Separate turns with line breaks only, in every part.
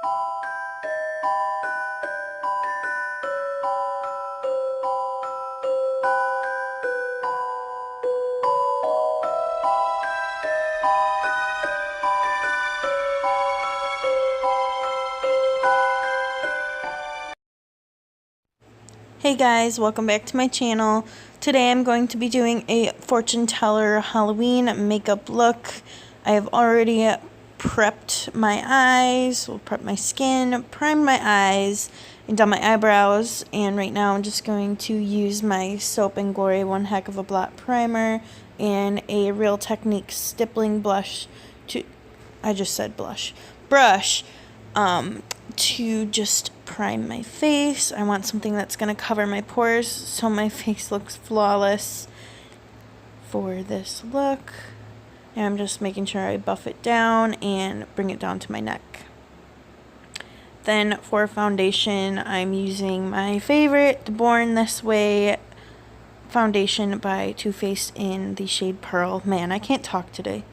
Hey guys, welcome back to my channel. Today I'm going to be doing a fortune teller Halloween makeup look. I have already prepped my eyes, prepped my skin, primed my eyes, and done my eyebrows. And right now I'm just going to use my Soap & Glory One Heck of a Blot primer and a Real Techniques stippling blush to, I just said blush, brush, to just prime my face. I want something that's going to cover my pores so my face looks flawless for this look. And I'm just making sure I buff it down and bring it down to my neck. Then for foundation, I'm using my favorite, the Born This Way foundation by Too Faced in the shade Pearl. Man, I can't talk today.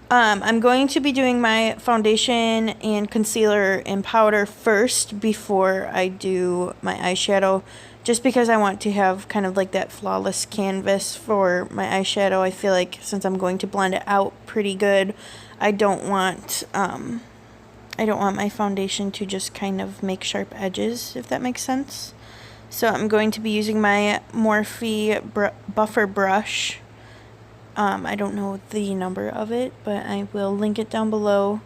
I'm going to be doing my foundation and concealer and powder first before I do my eyeshadow, just because I want to have kind of like that flawless canvas for my eyeshadow. I feel like since I'm going to blend it out pretty good, I don't want my foundation to just kind of make sharp edges, if that makes sense. So I'm going to be using my Morphe buffer brush. I don't know the number of it, but I will link it down below.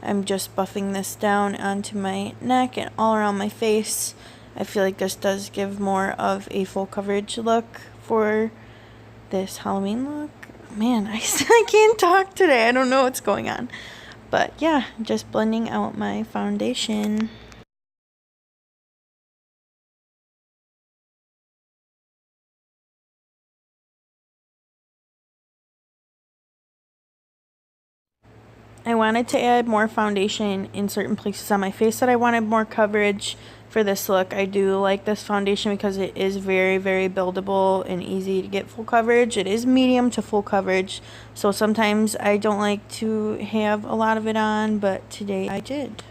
I'm just buffing this down onto my neck and all around my face. I feel like this does give more of a full coverage look for this Halloween look. Man, I can't talk today. I don't know what's going on. But yeah, just blending out my foundation. I wanted to add more foundation in certain places on my face that I wanted more coverage for this look. I do like this foundation because it is very, very buildable and easy to get full coverage. It is medium to full coverage, so sometimes I don't like to have a lot of it on, but today I did.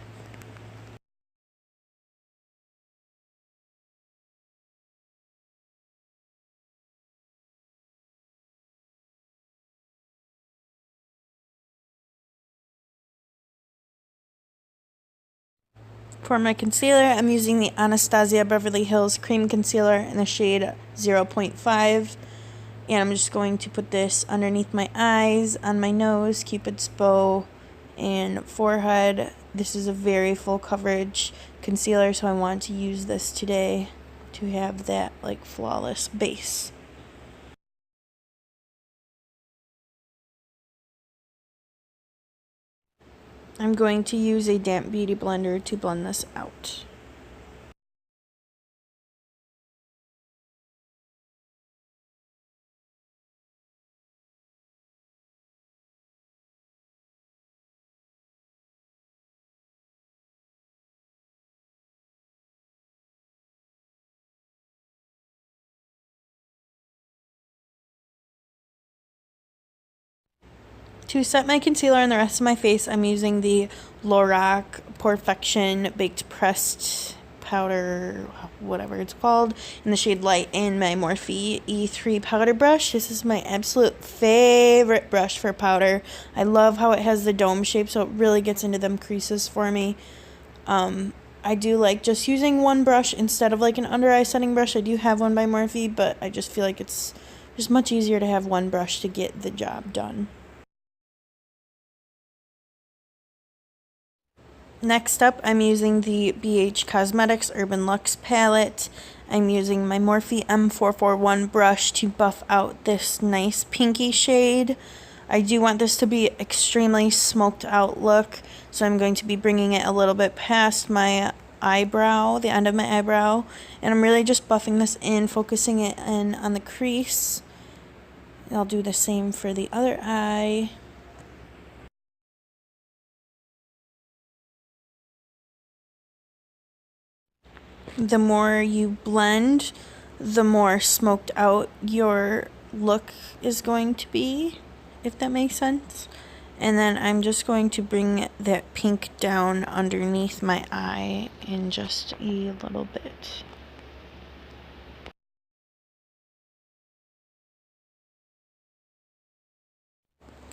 For my concealer, I'm using the Anastasia Beverly Hills Cream Concealer in the shade 0.5. And I'm just going to put this underneath my eyes, on my nose, Cupid's bow, and forehead. This is a very full coverage concealer, so I want to use this today to have that like flawless base. I'm going to use a damp beauty blender to blend this out. To set my concealer and the rest of my face, I'm using the Lorac Porefection Baked Pressed Powder, whatever it's called, in the shade Light, and my Morphe E3 powder brush. This is my absolute favorite brush for powder. I love how it has the dome shape, so it really gets into them creases for me. I do like just using one brush instead of like an under eye setting brush. I do have one by Morphe, but I just feel like it's just much easier to have one brush to get the job done. Next up, I'm using the NYX Cosmetics Urban Luxe palette. I'm using my Morphe M441 brush to buff out this nice pinky shade. I do want this to be extremely smoked out look, so I'm going to be bringing it a little bit past my eyebrow, the end of my eyebrow, and I'm really just buffing this in, focusing it in on the crease. I'll do the same for the other eye. The more you blend, the more smoked out your look is going to be, if that makes sense. And then I'm just going to bring that pink down underneath my eye in just a little bit.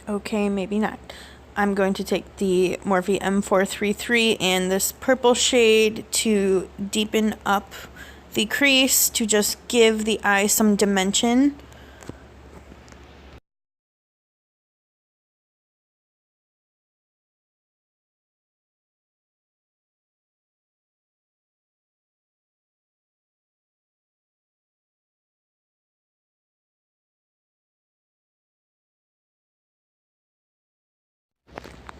Okay, maybe not. I'm going to take the Morphe M433 and this purple shade to deepen up the crease to just give the eye some dimension.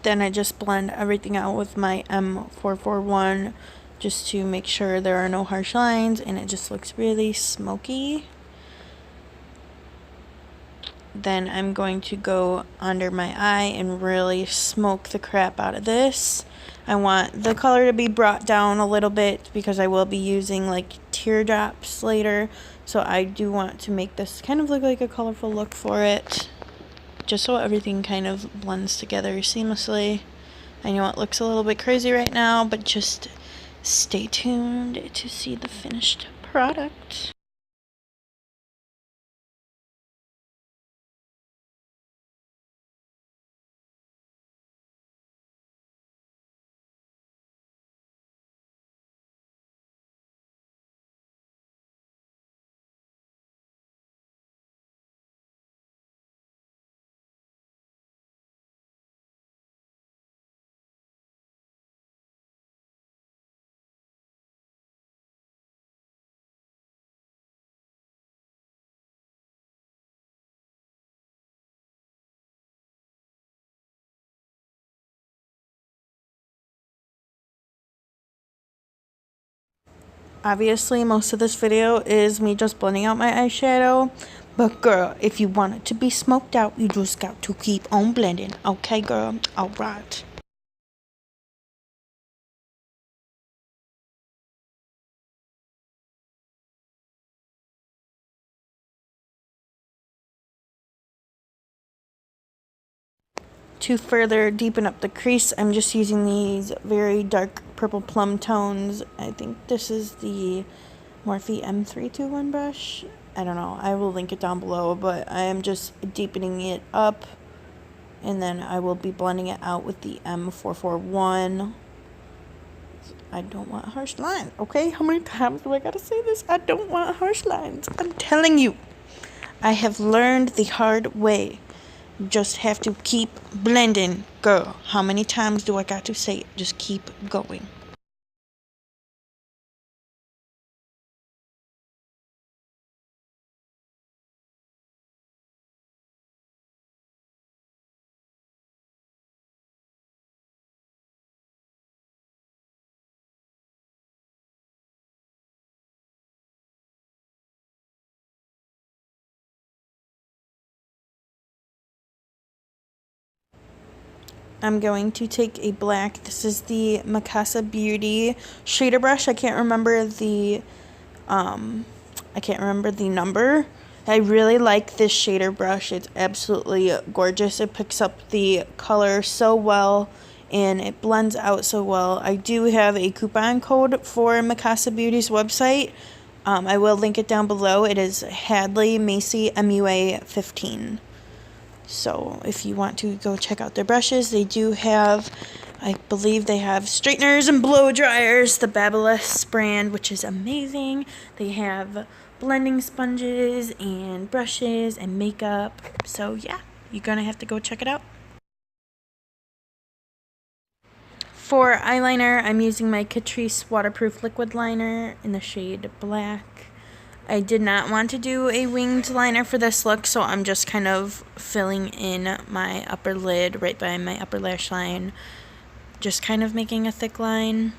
Then I just blend everything out with my M441 just to make sure there are no harsh lines and it just looks really smoky. Then I'm going to go under my eye and really smoke the crap out of this. I want the color to be brought down a little bit because I will be using like teardrops later. So I do want to make this kind of look like a colorful look for it, just so everything kind of blends together seamlessly. I know it looks a little bit crazy right now, but just stay tuned to see the finished product. Obviously, most of this video is me just blending out my eyeshadow. But girl, if you want it to be smoked out, you just got to keep on blending. Okay, girl? Alright. To further deepen up the crease, I'm just using these very dark purple plum tones. I think this is the Morphe M321 brush. I don't know. I will link it down below, but I am just deepening it up. And then I will be blending it out with the M441. I don't want harsh lines, okay? How many times do I gotta say this? I don't want harsh lines. I'm telling you. I have learned the hard way. You just have to keep blending, girl. How many times do I got to say it? Just keep going. I'm going to take a black. This is the Mikasa Beauty shader brush. I can't remember the number. I really like this shader brush. It's absolutely gorgeous. It picks up the color so well and it blends out so well. I do have a coupon code for Mikasa Beauty's website. I will link it down below. It is Hadley Macy MUA 15. So if you want to go check out their brushes, they do have, I believe they have straighteners and blow dryers, the Babyliss brand, which is amazing. They have blending sponges and brushes and makeup. So yeah, you're gonna have to go check it out. For eyeliner, I'm using my Catrice waterproof liquid liner in the shade Black. I did not want to do a winged liner for this look, so I'm just kind of filling in my upper lid right by my upper lash line. Just kind of making a thick line.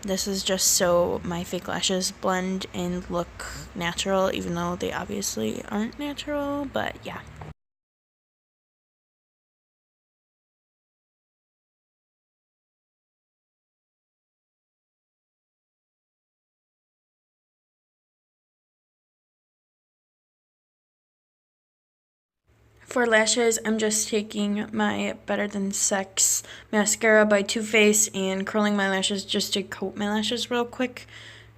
This is just so my fake lashes blend and look natural, even though they obviously aren't natural, but yeah. For lashes, I'm just taking my Better Than Sex mascara by Too Faced and curling my lashes just to coat my lashes real quick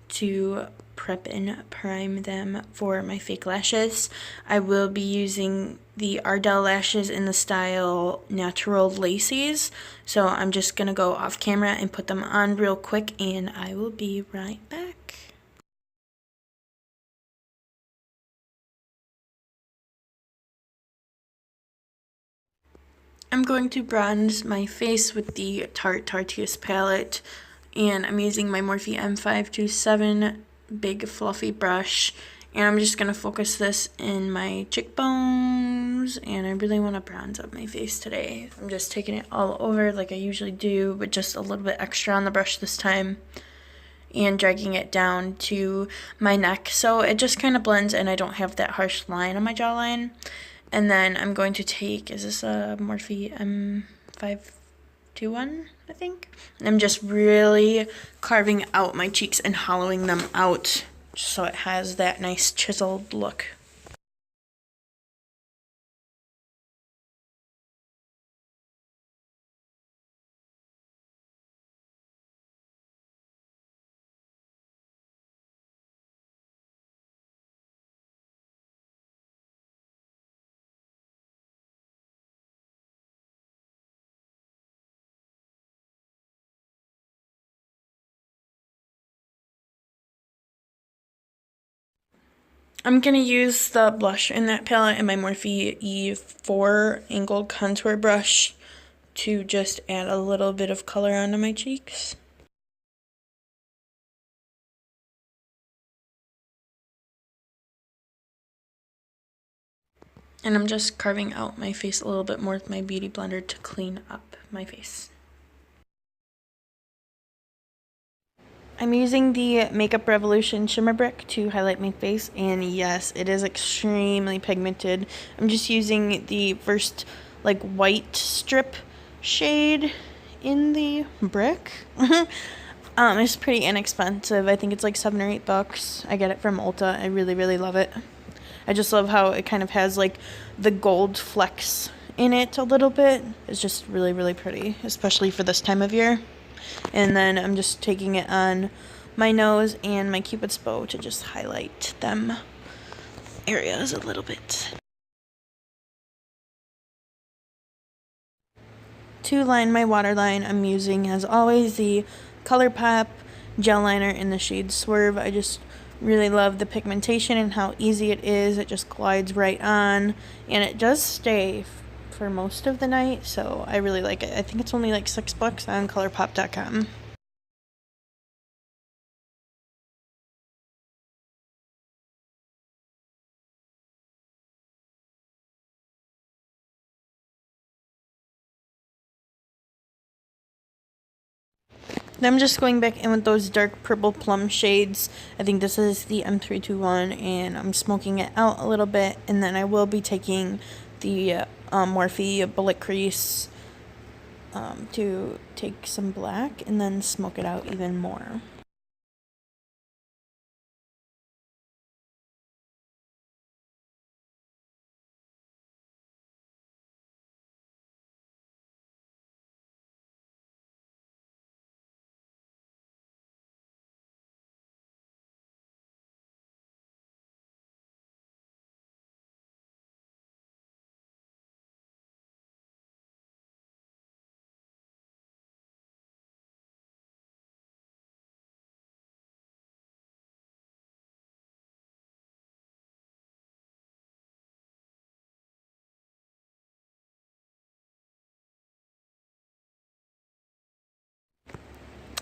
to prep and prime them for my fake lashes. I will be using the Ardell lashes in the style Natural Lacies, so I'm just going to go off camera and put them on real quick, and I will be right back. I'm going to bronze my face with the Tarte Tartiest Palette, and I'm using my Morphe M527 big fluffy brush, and I'm just going to focus this in my cheekbones, and I really want to bronze up my face today. I'm just taking it all over like I usually do, but just a little bit extra on the brush this time, and dragging it down to my neck so it just kind of blends and I don't have that harsh line on my jawline. And then I'm going to take, is this a Morphe M521, I think? And I'm just really carving out my cheeks and hollowing them out just so it has that nice chiseled look. I'm going to use the blush in that palette and my Morphe E4 angled contour brush to just add a little bit of color onto my cheeks. And I'm just carving out my face a little bit more with my Beauty Blender to clean up my face. I'm using the Makeup Revolution Shimmer Brick to highlight my face, and yes, it is extremely pigmented. I'm just using the first like white strip shade in the brick. It's pretty inexpensive. I think it's like $7 or $8. I get it from Ulta. I really, really love it. I just love how it kind of has like the gold flecks in it a little bit. It's just really, really pretty, especially for this time of year. And then I'm just taking it on my nose and my Cupid's bow to just highlight them areas a little bit. To line my waterline, I'm using, as always, the Colourpop gel liner in the shade Swerve. I just really love the pigmentation and how easy it is. It just glides right on, and it does stay for most of the night, so I really like it. I think it's only like $6 on Colourpop.com. Then I'm just going back in with those dark purple plum shades. I think this is the M321, and I'm smoking it out a little bit, and then I will be taking the Morphe Bullet Crease to take some black and then smoke it out even more.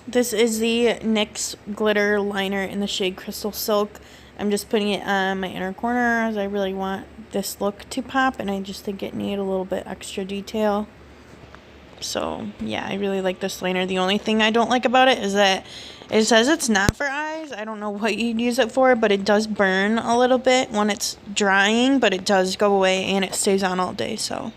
This is the NYX glitter liner in the shade Crystal Silk. I'm just putting it on my inner corner as I really want this look to pop, and I just think it needed a little bit extra detail. So yeah, I really like this liner. The only thing I don't like about it is that it says it's not for eyes. I don't know what you'd use it for, but it does burn a little bit when it's drying, but it does go away and it stays on all day, so.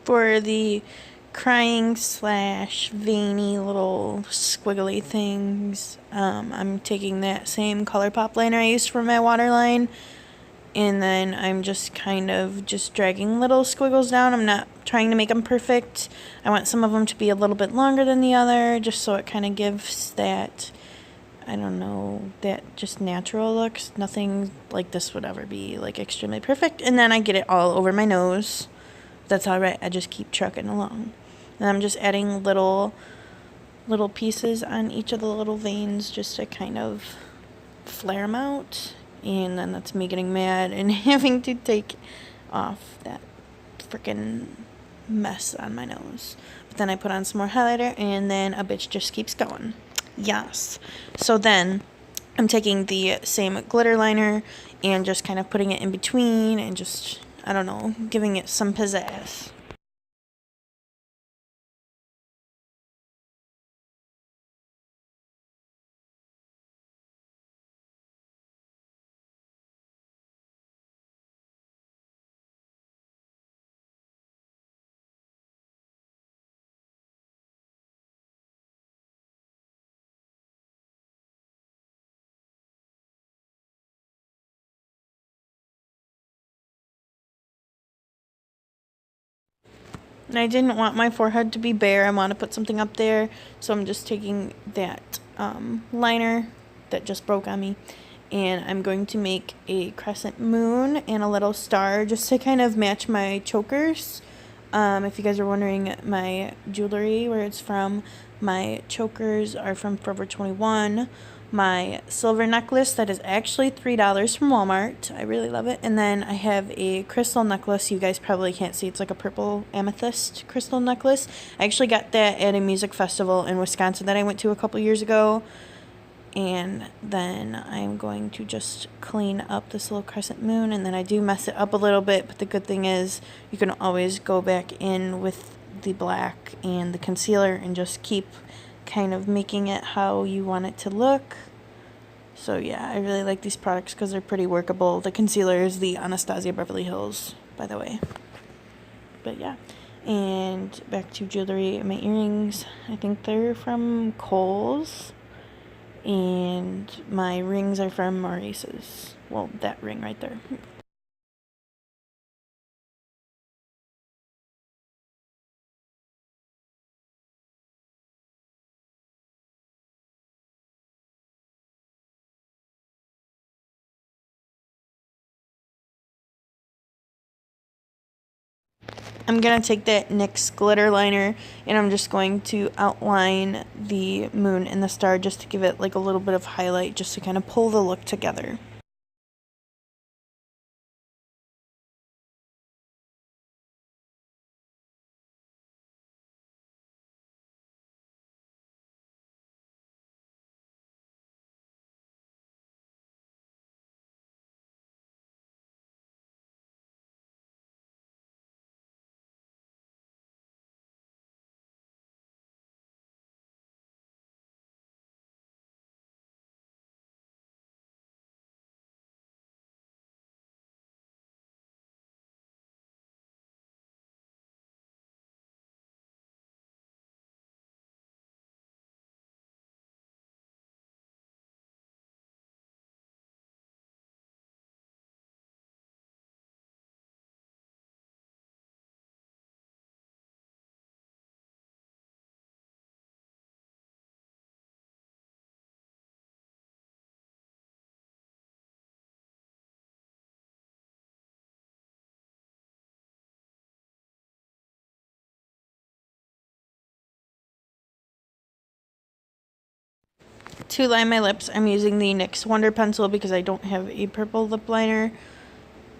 For the crying slash veiny little squiggly things. I'm taking that same Colourpop liner I used for my waterline, and then I'm just kind of just dragging little squiggles down. I'm not trying to make them perfect. I want some of them to be a little bit longer than the other, just so it kind of gives that, I don't know, that just natural looks. Nothing like this would ever be like extremely perfect. And then I get it all over my nose. That's alright, I just keep trucking along. And I'm just adding little pieces on each of the little veins just to kind of flare them out. And then that's me getting mad and having to take off that freaking mess on my nose. But then I put on some more highlighter, and then a bitch just keeps going. Yes. So then I'm taking the same glitter liner and just kind of putting it in between and just, I don't know, giving it some pizzazz. And I didn't want my forehead to be bare. I want to put something up there. So I'm just taking that liner that just broke on me. And I'm going to make a crescent moon and a little star just to kind of match my chokers. If you guys are wondering my jewelry, where it's from, my chokers are from Forever 21. My silver necklace, that is actually $3 from Walmart. I really love it. And then I have a crystal necklace. You guys probably can't see. It's like a purple amethyst crystal necklace. I actually got that at a music festival in Wisconsin that I went to a couple years ago. And then I'm going to just clean up this little crescent moon, and then I do mess it up a little bit, but the good thing is you can always go back in with the black and the concealer and just keep kind of making it how you want it to look. So yeah, I really like these products because they're pretty workable. The concealer is the Anastasia Beverly Hills, by the way. But yeah. And back to jewelry. My earrings, I think they're from Kohl's. And my rings are from Maurice's. Well, that ring right there. I'm going to take that NYX glitter liner and I'm just going to outline the moon and the star just to give it like a little bit of highlight, just to kind of pull the look together. To line my lips, I'm using the NYX Wonder Pencil because I don't have a purple lip liner.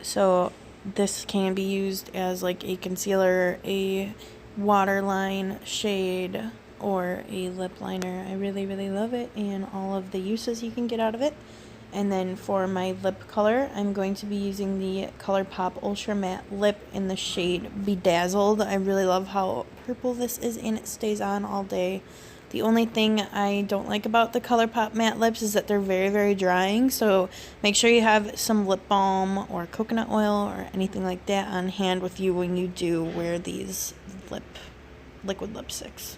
So this can be used as like a concealer, a waterline shade, or a lip liner. I really, really love it and all of the uses you can get out of it. And then for my lip color, I'm going to be using the Colourpop Ultra Matte Lip in the shade Be-Dazzled. I really love how purple this is and it stays on all day. The only thing I don't like about the Colourpop matte lips is that they're very, very drying. So make sure you have some lip balm or coconut oil or anything like that on hand with you when you do wear these lip liquid lipsticks.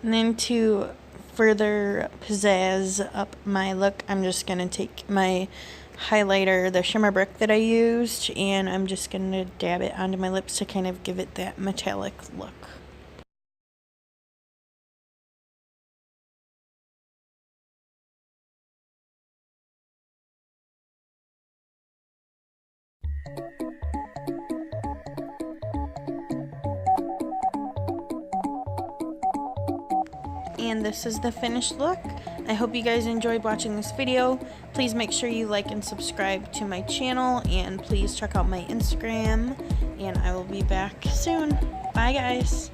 And then to further pizzazz up my look, I'm just going to take my highlighter, the Shimmer Brick that I used, and I'm just going to dab it onto my lips to kind of give it that metallic look. And this is the finished look. I hope you guys enjoyed watching this video. Please make sure you like and subscribe to my channel, and please check out my Instagram, and I will be back soon. Bye guys.